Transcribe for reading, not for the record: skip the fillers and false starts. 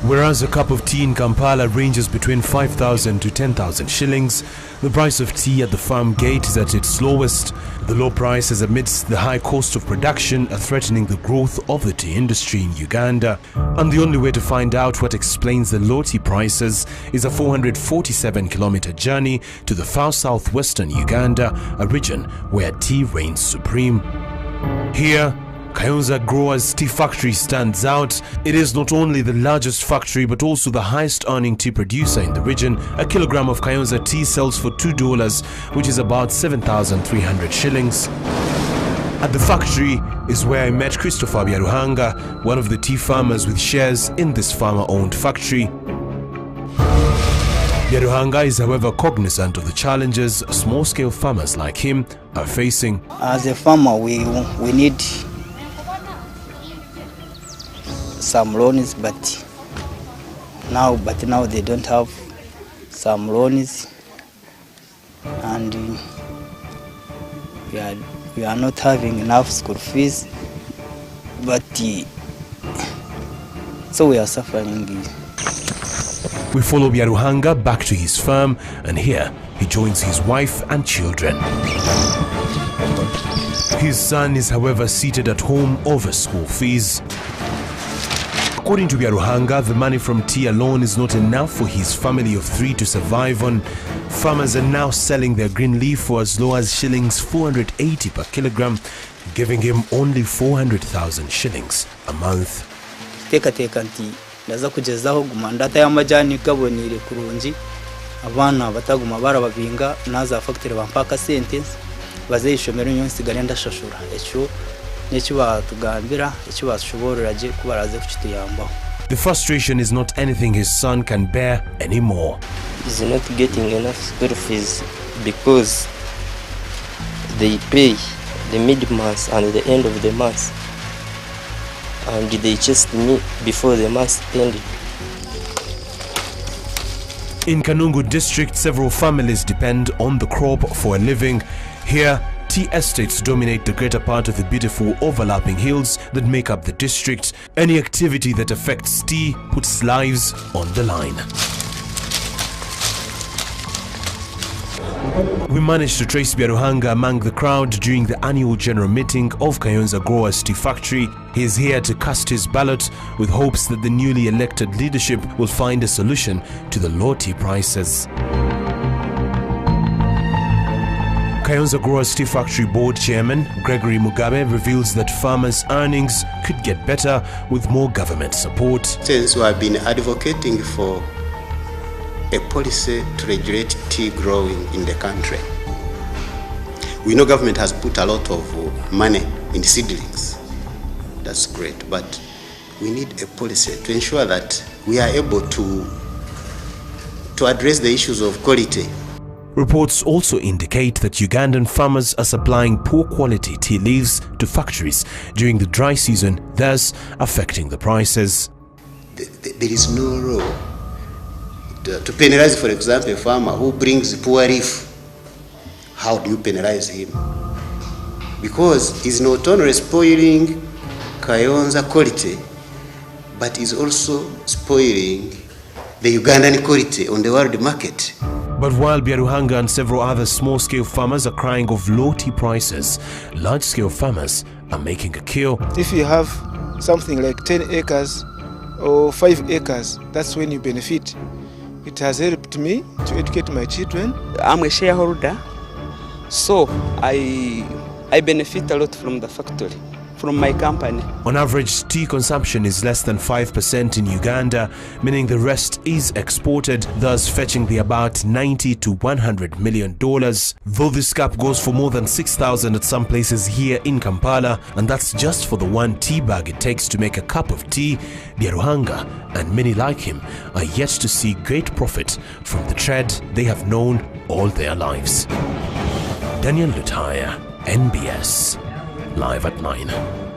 Whereas a cup of tea in Kampala ranges between 5,000 to 10,000 shillings, the price of tea at the farm gate is at its lowest. The low prices amidst the high cost of production are threatening the growth of the tea industry in Uganda. And the only way to find out what explains the low tea prices is a 447-kilometer journey to the far southwestern Uganda, a region where tea reigns supreme. Here, Kayonza Growers Tea Factory stands out. It is not only the largest factory but also the highest earning tea producer in the region. A kilogram of Kayonza tea sells for $2, which is about 7,300 shillings. At the factory is where I met Christopher Byaruhanga, one of the tea farmers with shares in this farmer-owned factory. Byaruhanga is however cognizant of the challenges small-scale farmers like him are facing. As a farmer, we need some loans, but now they don't have some loans, and we are not having enough school fees, but so we are suffering. We follow Byaruhanga back to his farm, and here he joins his wife and children. His son is however seated at home over school fees. According to Byaruhanga, the money from tea alone is not enough for his family of 3 to survive on. Farmers are now selling their green leaf for as low as shillings 480 per kilogram, giving him only 400,000 shillings a month. Ndaza kugezaho gumandata y'amajyani gabonire kurungi abana bataguma barababinga naza factory bampaka sentence bazeyishomero nyonsigane ndashashura echo n'icyo batugambira icyo bashoboreraje kubaraze kuchituyambaho. The frustration is not anything his son can bear anymore. He's not getting enough school fees because they pay the mid-month and the end of the month, and they chased me before the month ended. In Kanungu district, several families depend on the crop for a living. Here, tea estates dominate the greater part of the beautiful overlapping hills that make up the district. Any activity that affects tea puts lives on the line. We managed to trace Byaruhanga among the crowd during the annual general meeting of Kayonza Growers Tea Factory. He is here to cast his ballot with hopes that the newly elected leadership will find a solution to the low tea prices. Kayonza Growers Tea Factory Board Chairman Gregory Mugabe reveals that farmers' earnings could get better with more government support. Since we have been advocating for a policy to regulate tea growing in the country, we know government has put a lot of money in seedlings. That's great, but we need a policy to ensure that we are able to address the issues of quality. Reports also indicate that Ugandan farmers are supplying poor quality tea leaves to factories during the dry season, thus affecting the prices. There is no law to penalize, for example, a farmer who brings poor leaf. How do you penalize him? Because he's not only spoiling Kayonza quality, but is also spoiling the Ugandan quality on the world market. But while Byaruhanga and several other small-scale farmers are crying of low tea prices, large-scale farmers are making a kill. If you have something like 10 acres or 5 acres, that's when you benefit. It has helped me to educate my children. I'm a shareholder, so I benefit a lot from the factory, from my company. On average, tea consumption is less than 5% in Uganda, meaning the rest is exported, thus fetching the about $90 to $100 million. Though this cap goes for more than 6,000 at some places here in Kampala, and that's just for the one tea bag it takes to make a cup of tea, Byaruhanga and many like him are yet to see great profit from the trade they have known all their lives. Daniel Lutaya, NBS, live at 9.